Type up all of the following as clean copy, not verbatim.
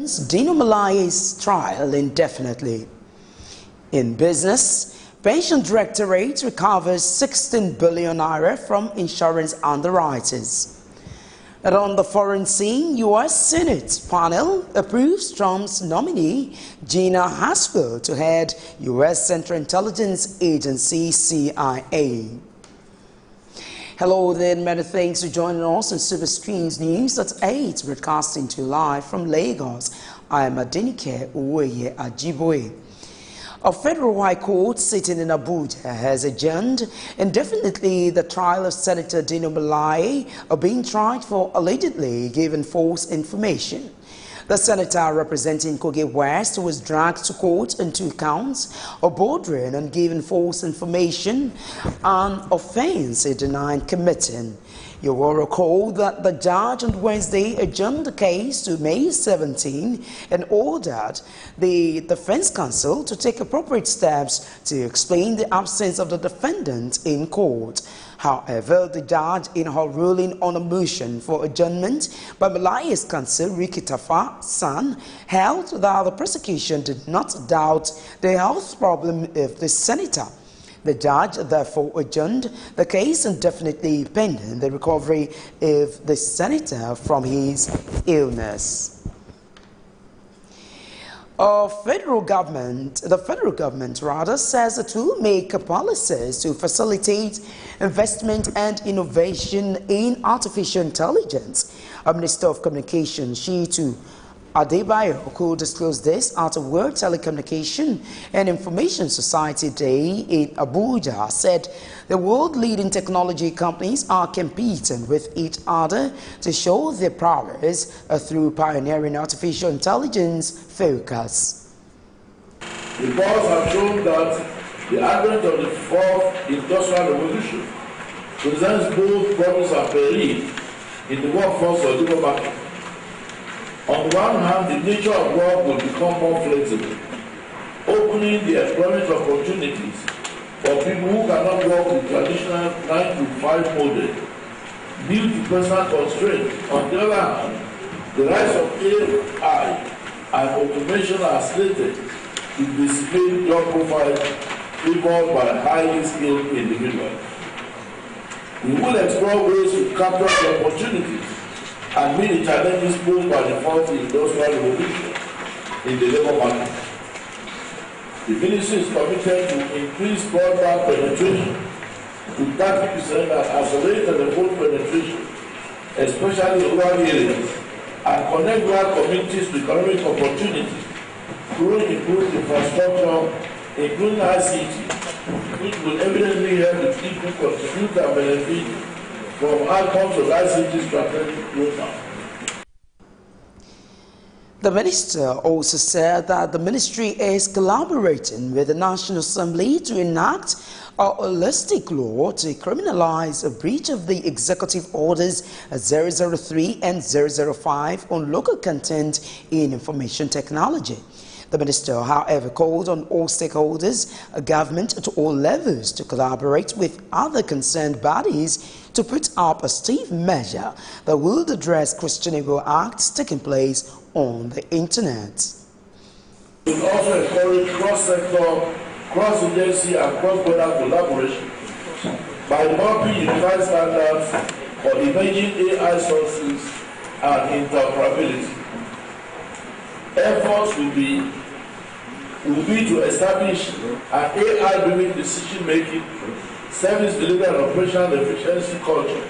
Dino Malaye's trial indefinitely. In business, Pension Directorate recovers 16 billion naira from insurance underwriters. And on the foreign scene, U.S. Senate panel approves Trump's nominee, Gina Haspel, to head U.S. Central Intelligence Agency, CIA. Hello there, and many thanks for joining us on Superscreen's News at 8, broadcasting to you live from Lagos. I am Adenike Uweye Ajiboye. A federal high court sitting in Abuja has adjourned indefinitely the trial of Senator Dino Malaye being tried for allegedly giving false information. The senator representing Kogi West was dragged to court on 2 counts of bordering on giving false information, an offense he denied committing. You will recall that the judge on Wednesday adjourned the case to May 17 and ordered the defense counsel to take appropriate steps to explain the absence of the defendant in court. However, the judge, in her ruling on a motion for adjournment by Malaye's counsel, Ricky Tafa-San, held that the prosecution did not doubt the health problem of the senator. The judge therefore adjourned the case indefinitely pending the recovery of the senator from his illness. The federal government says it will make policies to facilitate investment and innovation in artificial intelligence. Minister of Communications, Shitu Adebayo, who disclosed this at a World Telecommunication and Information Society Day in Abuja, said the world-leading technology companies are competing with each other to show their prowess through pioneering artificial intelligence focus. Reports have shown that the advent of the fourth industrial revolution presents both promise and peril in the workforce or labor market. On the one hand, the nature of work will become more flexible, opening the employment opportunities for people who cannot work with traditional 9-to-5 model due to personal constraints. On the other hand, the rise of AI and automation are slated to display job profiles favored by highly skilled individuals. We will explore ways to capture the opportunities and meet the challenges posed by the fourth industrial revolution in the labor market. The ministry is committed to increase broadband penetration to 30% and accelerate telephone penetration, especially in rural areas, and connect rural communities to economic opportunities through improved infrastructure, including ICT, which will evidently help the people contribute and benefit from outcomes of ICT strategic roadmap. The minister also said that the ministry is collaborating with the National Assembly to enact a holistic law to criminalize a breach of the executive orders 003 and 005 on local content in information technology. The minister, however, called on all stakeholders, government at all levels, to collaborate with other concerned bodies to put up a stiff measure that will address questionable acts taking place on the internet. We will also encourage cross-sector, cross-agency and cross-border collaboration by developing unified standards for emerging AI sources and interoperability. Efforts will be to establish an AI-driven decision-making, service delivery and operational efficiency culture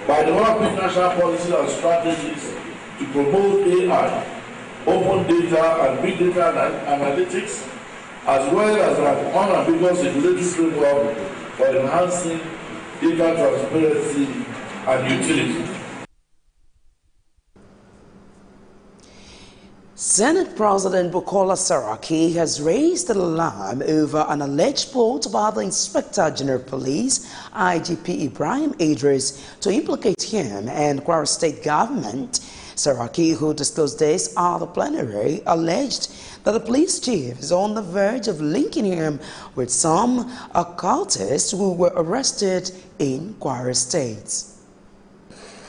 by developing national policies and strategies to promote AI, open data and big data analytics, as well as an unambiguous regulatory framework for enhancing data transparency and utility. Senate President Bukola Saraki has raised an alarm over an alleged plot by the Inspector General of Police, IGP Ibrahim Idris, to implicate him and Kwara State government. Saraki, who disclosed this at the plenary, alleged that the police chief is on the verge of linking him with some occultists who were arrested in Kwara State.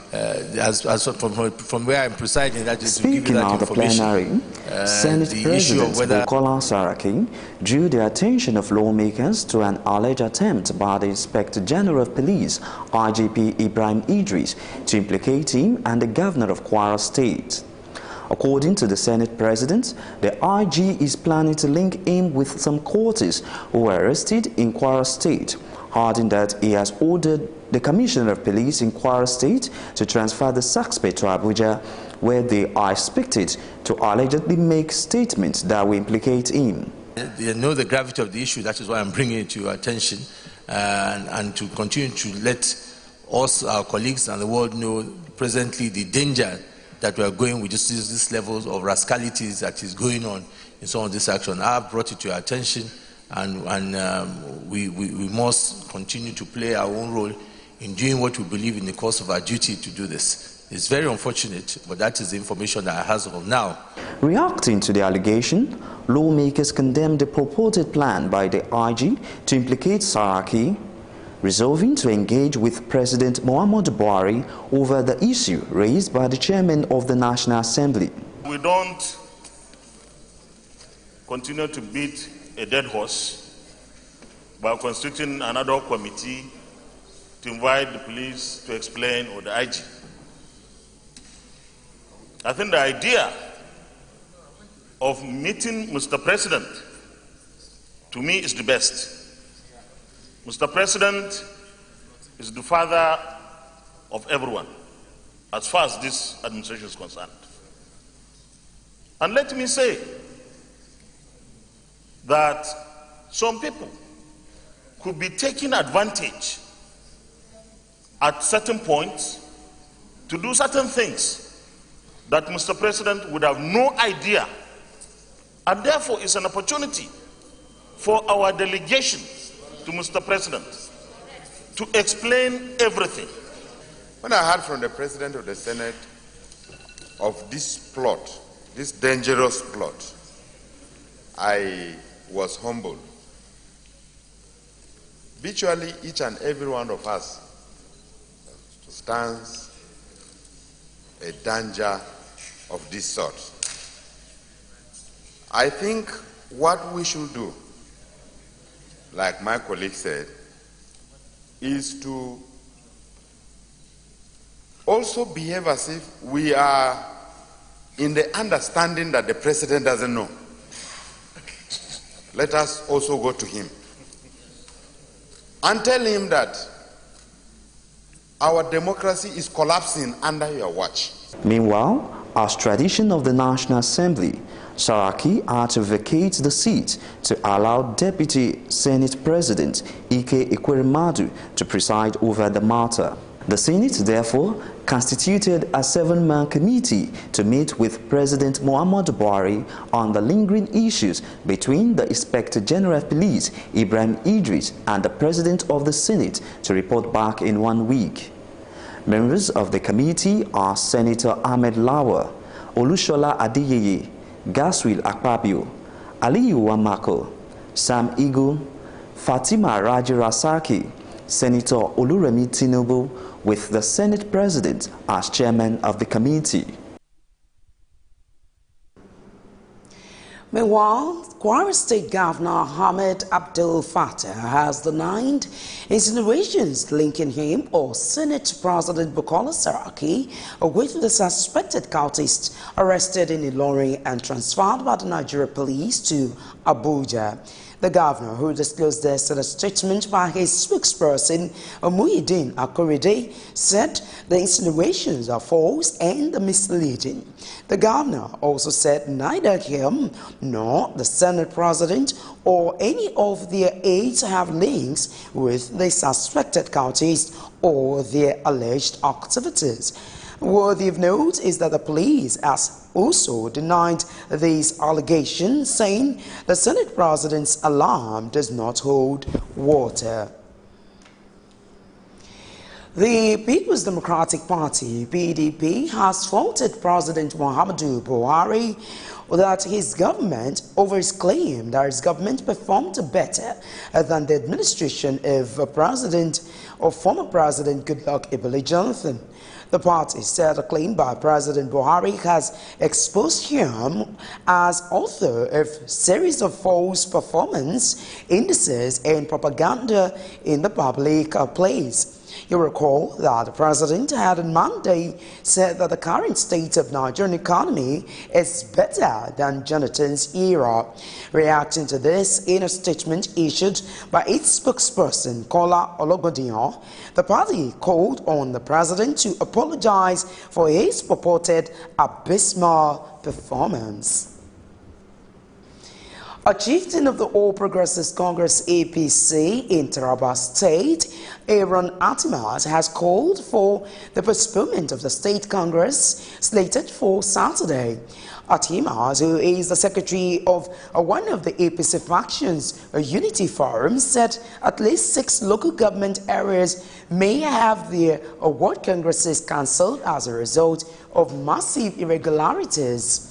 from where I'm presiding, that is to give you Speaking that at the plenary, Senate President Bukola Saraki drew the attention of lawmakers to an alleged attempt by the Inspector General of Police, IGP Ibrahim Idris, to implicate him and the Governor of Kwara State. According to the Senate President, the IG is planning to link him with some courtiers who were arrested in Kwara State, adding that he has ordered the Commissioner of Police in Kwara State to transfer the suspect to Abuja, where they are expected to allegedly make statements that will implicate him. They know the gravity of the issue. That is why I'm bringing it to your attention, and to continue to let us, our colleagues and the world know presently the danger that we are going with these levels of rascalities that is going on in some of this action. I have brought it to your attention, and we must continue to play our own role in doing what we believe in the course of our duty to do this. It's very unfortunate, but that is the information that I have as of now. Reacting to the allegation, lawmakers condemned the purported plan by the IG to implicate Saraki, resolving to engage with President Muhammadu Buhari over the issue raised by the chairman of the National Assembly. We don't continue to beat a dead horse by constituting another committee to invite the police to explain, or the IG. I think the idea of meeting Mr. President, to me, is the best. Mr. President is the father of everyone, as far as this administration is concerned. And let me say that some people could be taking advantage at certain points to do certain things that Mr. President would have no idea. And therefore, it's an opportunity for our delegation to Mr. President to explain everything. When I heard from the President of the Senate of this plot, this dangerous plot, I was humbled. Virtually each and every one of us stands a danger of this sort. I think what we should do, like my colleague said, is to also behave as if we are in the understanding that the president doesn't know. Let us also go to him and tell him that our democracy is collapsing under your watch. Meanwhile, as tradition of the National Assembly, Saraki had to vacate the seat to allow Deputy Senate President Ike Ekweremadu to preside over the matter. The Senate, therefore, constituted a 7-man committee to meet with President Muhammadu Buhari on the lingering issues between the Inspector General of Police, Ibrahim Idris, and the President of the Senate to report back in 1 week. Members of the committee are Senator Ahmed Lawa, Olushola Adeyeye, Gaswil Akpabio, Aliyu Wamako, Sam Igu, Fatima Raji Rasaki, Senator Oluremi Tinubu, with the Senate President as chairman of the committee. Meanwhile, Kwara State Governor Ahmed Abdul Fattah has denied insinuations linking him or Senate President Bukola Saraki with the suspected cultists arrested in Ilorin and transferred by the Nigeria police to Abuja. The governor, who disclosed this in a statement by his spokesperson, Muhyiddin Akorede, said the insinuations are false and misleading. The governor also said neither him nor the Senate President or any of their aides have links with the suspected cultists or their alleged activities. Worthy of note is that the police has also denied these allegations, saying the Senate President's alarm does not hold water. The People's Democratic Party, PDP, has faulted President Muhammadu Buhari that his government over his claim that his government performed better than the administration of former President Goodluck Ebele Jonathan. The party said a claim by President Buhari has exposed him as author of a series of false performance indices and propaganda in the public place. You recall that the president had on Monday said that the current state of Nigerian economy is better than Jonathan's era. Reacting to this in a statement issued by its spokesperson, Kola Ologodiyan, the party called on the president to apologize for his purported abysmal performance. A chieftain of the All Progressives Congress APC in Taraba State, Aaron Atimas, has called for the postponement of the state congress slated for Saturday. Atimas, who is the secretary of one of the APC factions, a Unity Forum, said at least 6 local government areas may have their award congresses cancelled as a result of massive irregularities.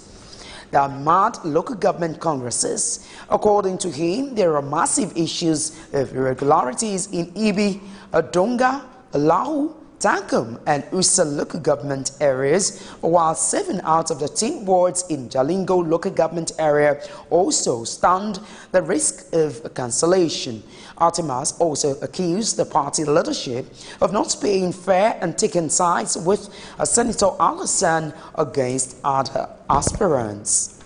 There are mad local government congresses. According to him, there are massive issues of irregularities in Ibi, Adonga, Lahu, Tankum and Usa local government areas, while 7 out of the 10 wards in Jalingo local government area also stand the risk of cancellation. Artemas also accused the party leadership of not being fair and taking sides with Senator Alasan against other aspirants.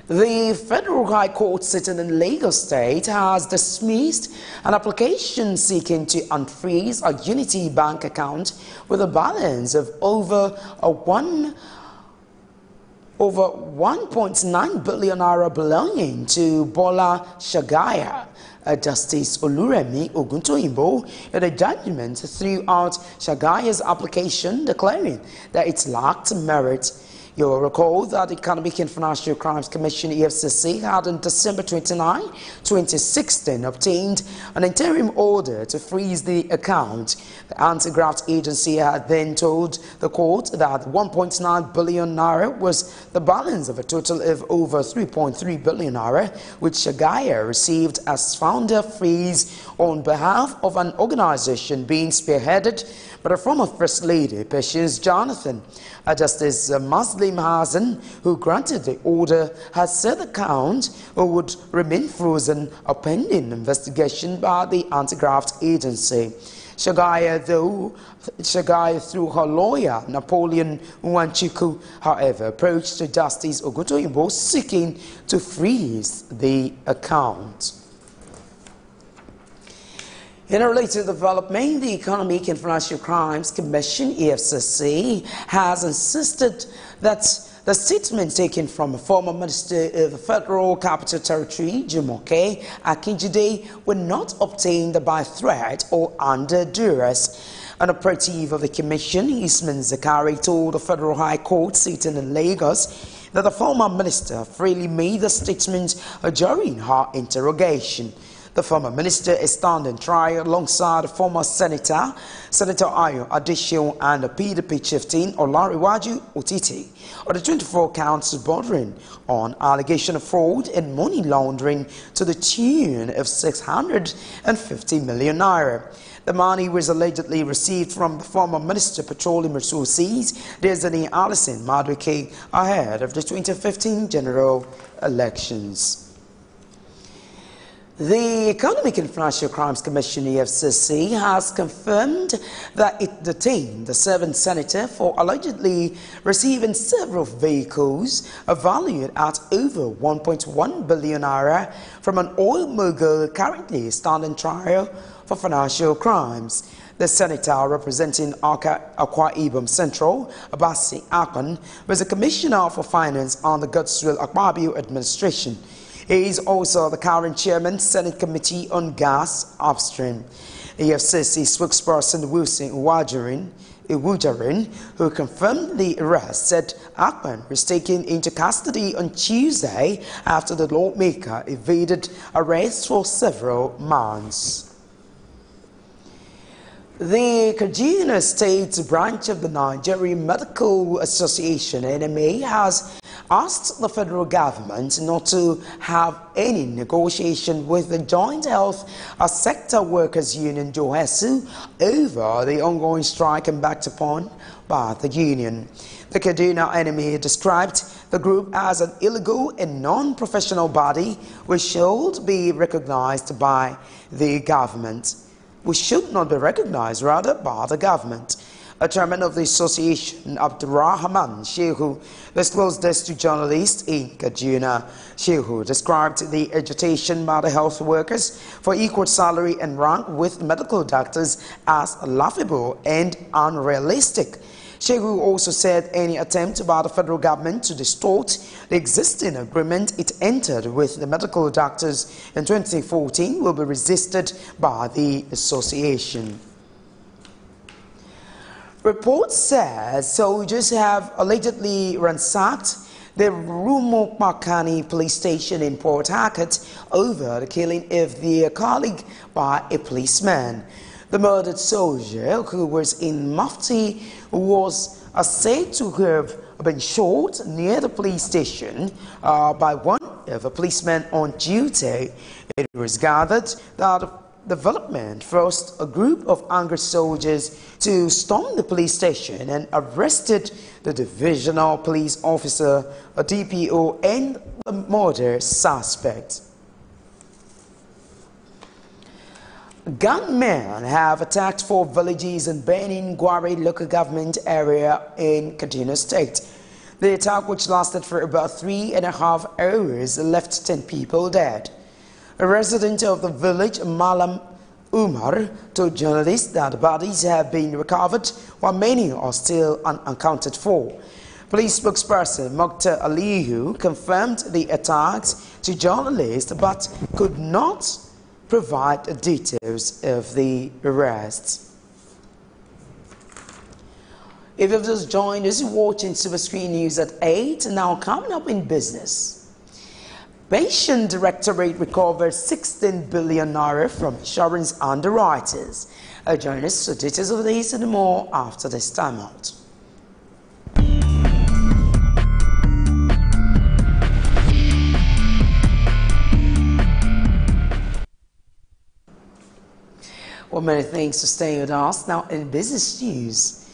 The Federal High Court sitting in Lagos State has dismissed an application seeking to unfreeze a Unity Bank account with a balance of over 1.9 billion naira belonging to Bola Shagaya. Justice Oluremi Oguntoyinbo in a judgment threw out Shagaya's application, declaring that it lacked merit. You'll recall that the Economic and Financial Crimes Commission EFCC had on December 29, 2016 obtained an interim order to freeze the account. The anti-graft agency had then told the court that 1.9 billion naira was the balance of a total of over 3.3 billion naira, which Shagaya received as founder freeze on behalf of an organization being spearheaded by the former First Lady, Patience Jonathan. Justice Muslim Hassan, who granted the order, has said the account would remain frozen pending investigation by the anti-graft agency. Shagaya, through her lawyer, Napoleon Nwanchuku, however, approached Justice Oguntoyinbo seeking to freeze the account. In a related development, the Economic and Financial Crimes Commission, EFCC, has insisted that the statement taken from a former minister of the Federal Capital Territory, Jumoke Akinjide, were not obtained by threat or under duress. An operative of the commission, Isman Zakari, told the Federal High Court sitting in Lagos that the former minister freely made the statement during her interrogation. The former minister is standing trial alongside the former Senator Ayo Adeseun, and the PDP chieftain Olariwaju Otiti on the 24 counts bordering on allegation of fraud and money laundering to the tune of 650 million naira. The money was allegedly received from the former Minister of Petroleum Resources, Designee Alison Madueke, ahead of the 2015 general elections. The Economic and Financial Crimes Commission, EFCC, has confirmed that it detained the 7th senator for allegedly receiving several vehicles valued at over 1.1 billion naira from an oil mogul currently standing trial for financial crimes. The senator representing Akwa Ibom Central, Abasi Akon, was a commissioner for finance on the Godswill Akpabio administration. He is also the current chairman, Senate Committee on Gas Upstream. EFCC spokesperson Wilson Iwujarin, who confirmed the arrest, said Akpan was taken into custody on Tuesday after the lawmaker evaded arrest for several months. The Kaduna State branch of the Nigerian Medical Association, NMA, has asked the federal government not to have any negotiation with the Joint Health Sector Workers Union (JOHESU) over the ongoing strike embarked upon by the union. The Kaduna enemy described the group as an illegal and non-professional body which should be recognized by the government. We should not be recognized, rather, by the government. A chairman of the association, Abdurrahman Shehu, disclosed this to journalists in Kaduna. Shehu described the agitation by the health workers for equal salary and rank with medical doctors as laughable and unrealistic. Shehu also said any attempt by the federal government to distort the existing agreement it entered with the medical doctors in 2014 will be resisted by the association. Reports say soldiers have allegedly ransacked the Rumokmakani police station in Port Harcourt over the killing of their colleague by a policeman. The murdered soldier, who was in mufti, was said to have been shot near the police station by one of the policemen on duty. It was gathered that development forced a group of angry soldiers to storm the police station and arrested the divisional police officer, a DPO, and the murder suspect. Gunmen have attacked 4 villages in Benin Gwari local government area in Kaduna State. The attack, which lasted for about 3.5 hours, left 10 people dead. A resident of the village, Malam Umar, told journalists that bodies have been recovered while many are still unaccounted for. Police spokesperson Mokhtar Aliyu confirmed the attacks to journalists but could not provide details of the arrests. If you've just joined us, you're watching Superscreen News at 8. Now coming up in business. Pension Directorate recovered 16 billion naira from insurance underwriters. Join us for details of this and more after this time out. Well, many thanks for staying with us. Now, in business news,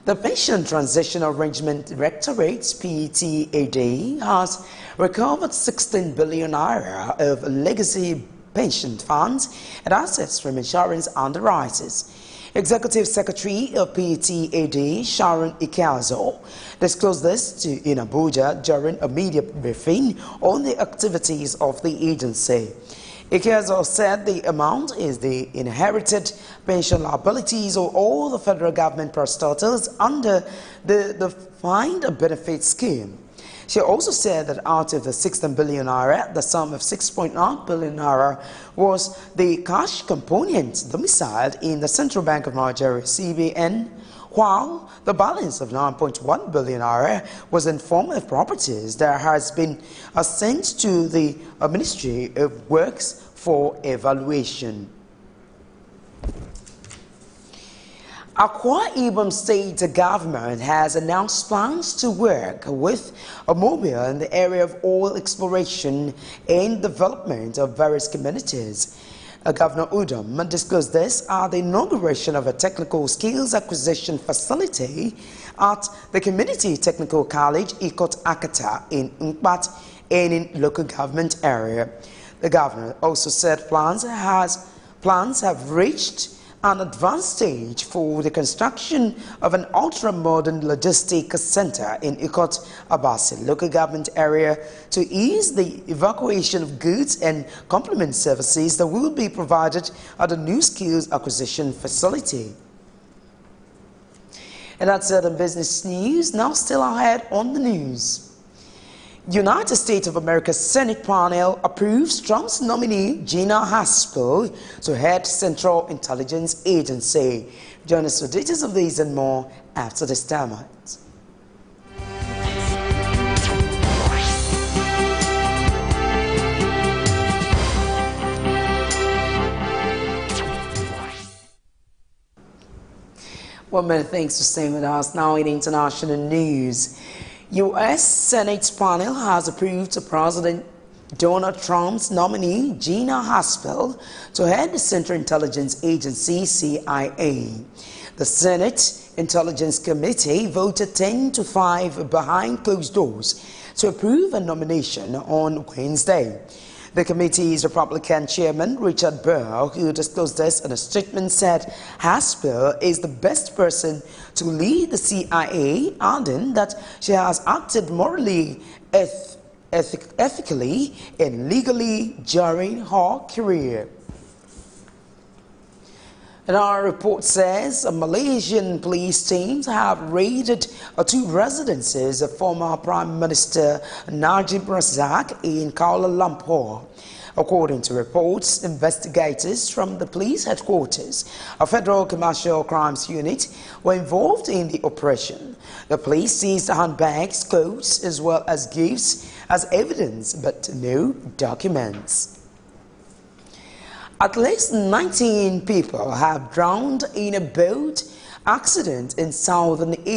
the Pension Transition Arrangement Directorate (PTAD) has recovered 16 billion naira of legacy pension funds and assets from insurance underwriters. Executive Secretary of PTAD, Sharon Ikazo, disclosed this in Abuja during a media briefing on the activities of the agency. Ikazo said the amount is the inherited pension liabilities of all the federal government parastatals under the defined benefit scheme. She also said that out of the 16 billion naira, the sum of 6.9 billion naira was the cash component domiciled in the Central Bank of Nigeria, CBN, while the balance of 9.1 billion naira was in form of properties that has been sent to the Ministry of Works for evaluation. Akwa Ibom State government has announced plans to work with Mobil in the area of oil exploration and development of various communities. Governor Udom disclosed this at the inauguration of a technical skills acquisition facility at the Community Technical College, Ikot Akata, in Nkpat and in local government area. The governor also said plans have reached an advanced stage for the construction of an ultra-modern logistics center in Ikot Abasi local government area to ease the evacuation of goods and complement services that will be provided at the new skills acquisition facility. And that's it on business news. Now still ahead on the news. United States of America Senate panel approves Trump's nominee Gina Haspel to head Central Intelligence Agency. Join us for details of these and more after this time out. Well, many thanks for staying with us. Now in international news. U.S. Senate panel has approved President Donald Trump's nominee, Gina Haspel, to head the Central Intelligence Agency, CIA. The Senate Intelligence Committee voted 10-5 behind closed doors to approve a nomination on Wednesday. The committee's Republican chairman, Richard Burr, who disclosed this in a statement, said Haspel is the best person to lead the CIA, adding that she has acted morally, ethically, and legally during her career. And our report says Malaysian police teams have raided 2 residences of former Prime Minister Najib Razak in Kuala Lumpur. According to reports, investigators from the police headquarters, a federal commercial crimes unit, were involved in the operation. The police seized handbags, coats, as well as gifts as evidence, but no documents. At least 19 people have drowned in a boat accident in southern India.